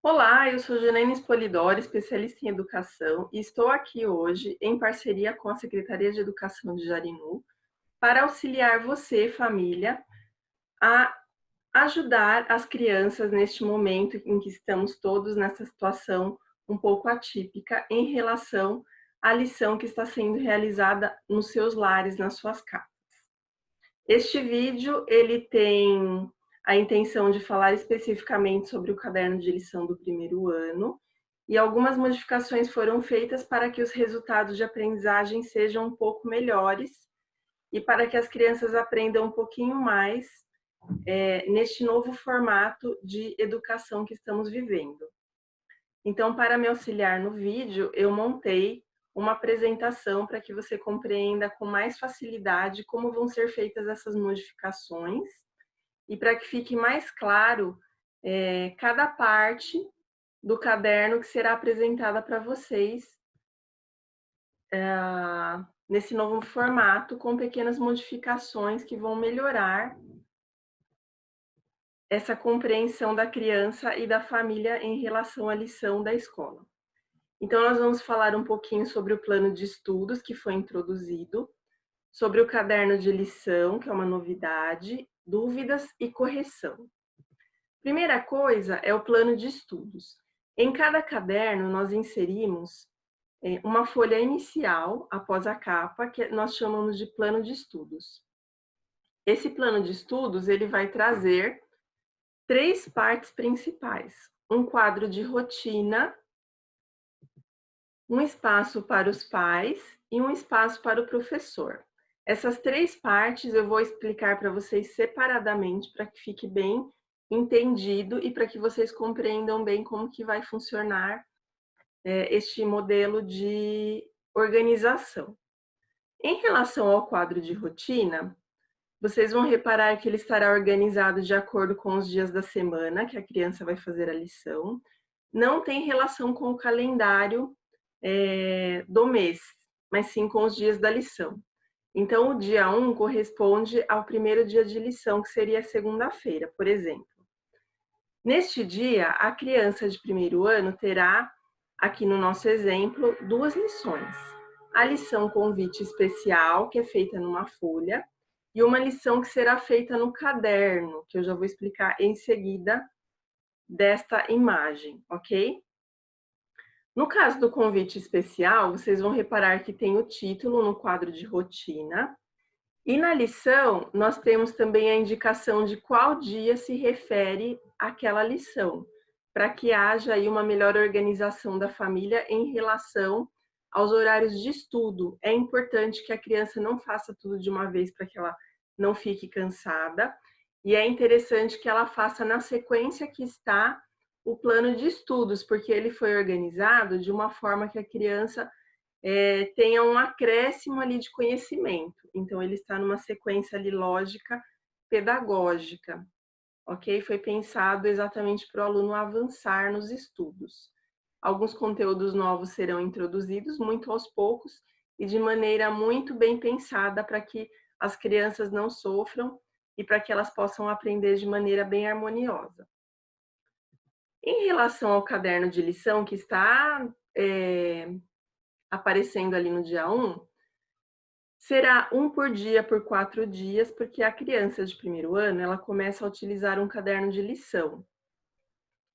Olá, eu sou Janaína Spolidori, especialista em educação, e estou aqui hoje em parceria com a Secretaria de Educação de Jarinu para auxiliar você, família, a ajudar as crianças neste momento em que estamos todos nessa situação um pouco atípica em relação à lição que está sendo realizada nos seus lares, nas suas casas. Este vídeo, ele tem a intenção de falar especificamente sobre o caderno de lição do primeiro ano, e algumas modificações foram feitas para que os resultados de aprendizagem sejam um pouco melhores e para que as crianças aprendam um pouquinho mais neste novo formato de educação que estamos vivendo. Então, para me auxiliar no vídeo, eu montei uma apresentação para que você compreenda com mais facilidade como vão ser feitas essas modificações e para que fique mais claro cada parte do caderno que será apresentada para vocês nesse novo formato, com pequenas modificações que vão melhorar essa compreensão da criança e da família em relação à lição da escola. Então, nós vamos falar um pouquinho sobre o plano de estudos que foi introduzido, sobre o caderno de lição, que é uma novidade, dúvidas e correção. Primeira coisa é o plano de estudos. Em cada caderno, nós inserimos uma folha inicial, após a capa, que nós chamamos de plano de estudos. Esse plano de estudos, ele vai trazer 3 partes principais. Um quadro de rotina, um espaço para os pais e um espaço para o professor. Essas 3 partes eu vou explicar para vocês separadamente para que fique bem entendido e para que vocês compreendam bem como que vai funcionar este modelo de organização. Em relação ao quadro de rotina, vocês vão reparar que ele estará organizado de acordo com os dias da semana que a criança vai fazer a lição. Não tem relação com o calendário do mês, mas sim com os dias da lição. Então, o dia 1 corresponde ao primeiro dia de lição, que seria a segunda-feira, por exemplo. Neste dia, a criança de primeiro ano terá, aqui no nosso exemplo, 2 lições. A lição convite especial, que é feita numa folha, e uma lição que será feita no caderno, que eu já vou explicar em seguida desta imagem, ok? No caso do convite especial, vocês vão reparar que tem o título no quadro de rotina, e na lição nós temos também a indicação de qual dia se refere àquela lição, para que haja aí uma melhor organização da família em relação aos horários de estudo. É importante que a criança não faça tudo de uma vez para que ela não fique cansada, e é interessante que ela faça na sequência que está o plano de estudos, porque ele foi organizado de uma forma que a criança tenha um acréscimo ali de conhecimento. Então, ele está numa sequência ali lógica, pedagógica, ok? Foi pensado exatamente para o aluno avançar nos estudos. Alguns conteúdos novos serão introduzidos muito aos poucos e de maneira muito bem pensada para que as crianças não sofram e para que elas possam aprender de maneira bem harmoniosa. Em relação ao caderno de lição que está aparecendo ali no dia 1, será um por dia por 4 dias, porque a criança de primeiro ano, ela começa a utilizar um caderno de lição.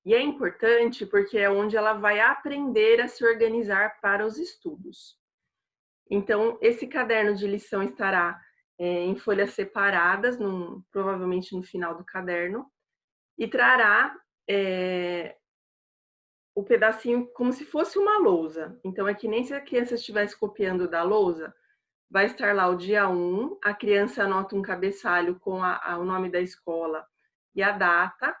E é importante porque é onde ela vai aprender a se organizar para os estudos. Então, esse caderno de lição estará em folhas separadas, provavelmente no final do caderno, e trará o pedacinho como se fosse uma lousa. Então, é que nem se a criança estivesse copiando da lousa, vai estar lá o dia 1, a criança anota um cabeçalho com o nome da escola e a data,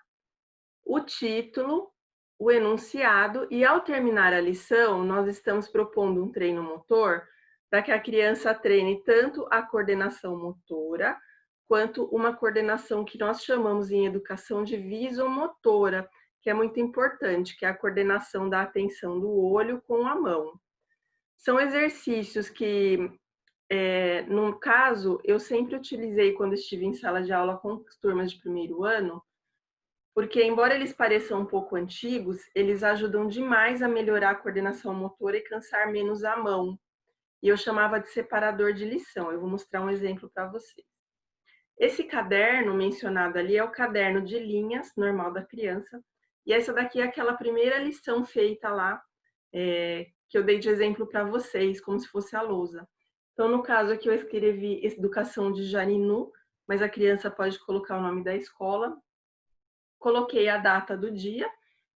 o título, o enunciado, e ao terminar a lição, nós estamos propondo um treino motor para que a criança treine tanto a coordenação motora, quanto uma coordenação que nós chamamos em educação de visomotora, que é muito importante, que é a coordenação da atenção do olho com a mão. São exercícios que, no caso, eu sempre utilizei quando estive em sala de aula com turmas de primeiro ano, porque embora eles pareçam um pouco antigos, eles ajudam demais a melhorar a coordenação motora e cansar menos a mão. E eu chamava de separador de lição. Eu vou mostrar um exemplo para vocês. Esse caderno mencionado ali é o caderno de linhas normal da criança. E essa daqui é aquela primeira lição feita lá, que eu dei de exemplo para vocês, como se fosse a lousa. Então, no caso aqui, eu escrevi Educação de Jarinu, mas a criança pode colocar o nome da escola. Coloquei a data do dia,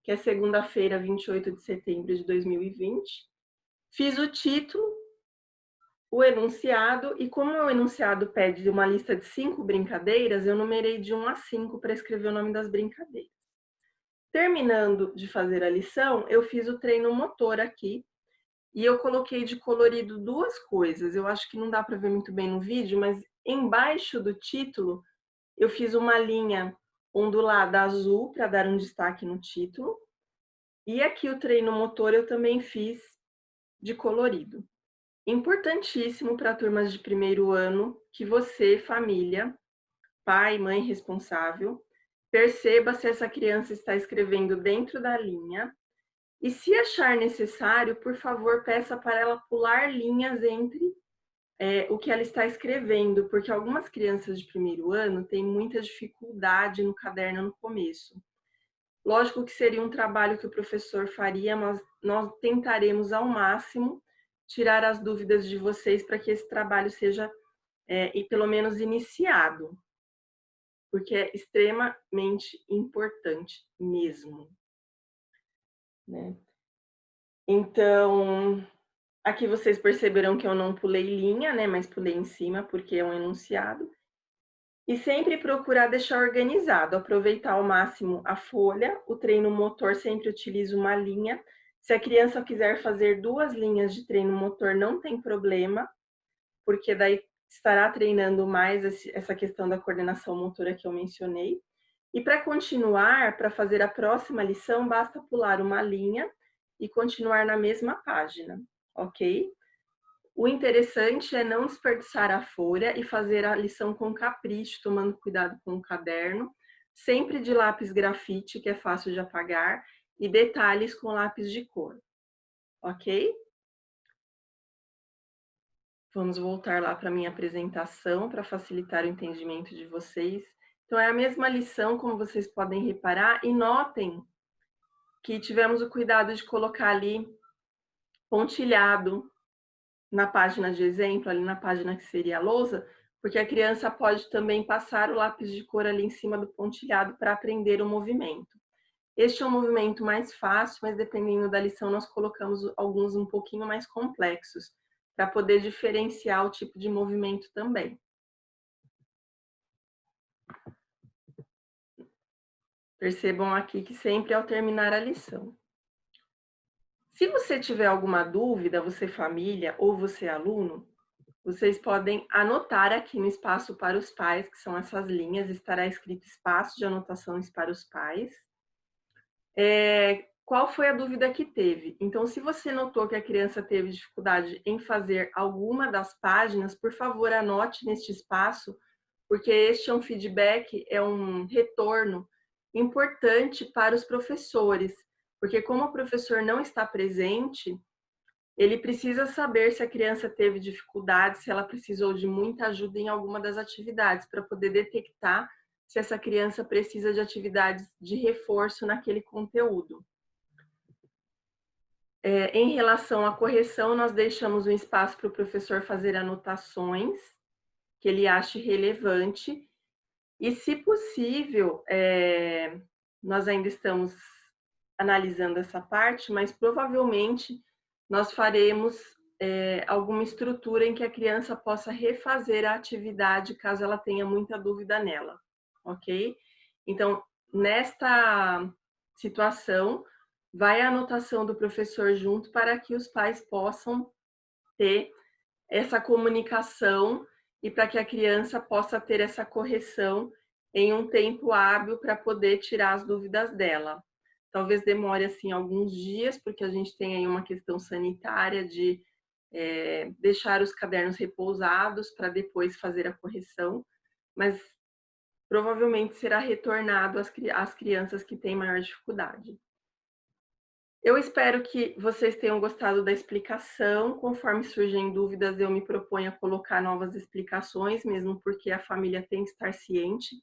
que é segunda-feira, 28 de setembro de 2020. Fiz o título, o enunciado, e como o enunciado pede uma lista de 5 brincadeiras, eu numerei de 1 a 5 para escrever o nome das brincadeiras. Terminando de fazer a lição, eu fiz o treino motor aqui, e eu coloquei de colorido 2 coisas. Eu acho que não dá para ver muito bem no vídeo, mas embaixo do título, eu fiz uma linha ondulada azul para dar um destaque no título. E aqui o treino motor eu também fiz de colorido. Importantíssimo para turmas de primeiro ano que você, família, pai, mãe responsável, perceba se essa criança está escrevendo dentro da linha e, se achar necessário, por favor, peça para ela pular linhas entre o que ela está escrevendo, porque algumas crianças de primeiro ano têm muita dificuldade no caderno no começo. Lógico que seria um trabalho que o professor faria, mas nós tentaremos ao máximo tirar as dúvidas de vocês para que esse trabalho seja, pelo menos, iniciado, porque é extremamente importante mesmo, né? Então, aqui vocês perceberam que eu não pulei linha, né? Mas pulei em cima porque é um enunciado. E sempre procurar deixar organizado, aproveitar ao máximo a folha. O treino motor sempre utiliza uma linha. Se a criança quiser fazer 2 linhas de treino motor, não tem problema, porque daí estará treinando mais essa questão da coordenação motora que eu mencionei. E para continuar, para fazer a próxima lição, basta pular uma linha e continuar na mesma página, ok? O interessante é não desperdiçar a folha e fazer a lição com capricho, tomando cuidado com o caderno, sempre de lápis grafite, que é fácil de apagar, e detalhes com lápis de cor, ok? Vamos voltar lá para a minha apresentação para facilitar o entendimento de vocês. Então, é a mesma lição, como vocês podem reparar, e notem que tivemos o cuidado de colocar ali pontilhado na página de exemplo, ali na página que seria a lousa, porque a criança pode também passar o lápis de cor ali em cima do pontilhado para aprender o movimento. Este é um movimento mais fácil, mas dependendo da lição nós colocamos alguns um pouquinho mais complexos, para poder diferenciar o tipo de movimento também. Percebam aqui que sempre ao terminar a lição. Se você tiver alguma dúvida, você família ou você aluno, vocês podem anotar aqui no espaço para os pais, que são essas linhas, estará escrito espaço de anotações para os pais. Qual foi a dúvida que teve? Então, se você notou que a criança teve dificuldade em fazer alguma das páginas, por favor, anote neste espaço, porque este é um feedback, é um retorno importante para os professores, porque como o professor não está presente, ele precisa saber se a criança teve dificuldade, se ela precisou de muita ajuda em alguma das atividades, para poder detectar se essa criança precisa de atividades de reforço naquele conteúdo. Em relação à correção, nós deixamos um espaço para o professor fazer anotações que ele ache relevante. E, se possível, nós ainda estamos analisando essa parte, mas provavelmente nós faremos alguma estrutura em que a criança possa refazer a atividade caso ela tenha muita dúvida nela, ok? Então, nesta situação, vai a anotação do professor junto para que os pais possam ter essa comunicação e para que a criança possa ter essa correção em um tempo hábil para poder tirar as dúvidas dela. Talvez demore assim alguns dias, porque a gente tem aí uma questão sanitária de deixar os cadernos repousados para depois fazer a correção, mas provavelmente será retornado às crianças que têm maior dificuldade. Eu espero que vocês tenham gostado da explicação. Conforme surgem dúvidas, eu me proponho a colocar novas explicações, mesmo porque a família tem que estar ciente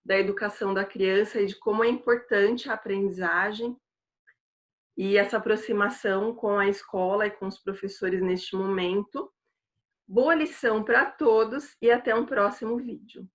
da educação da criança e de como é importante a aprendizagem e essa aproximação com a escola e com os professores neste momento. Boa lição para todos e até um próximo vídeo.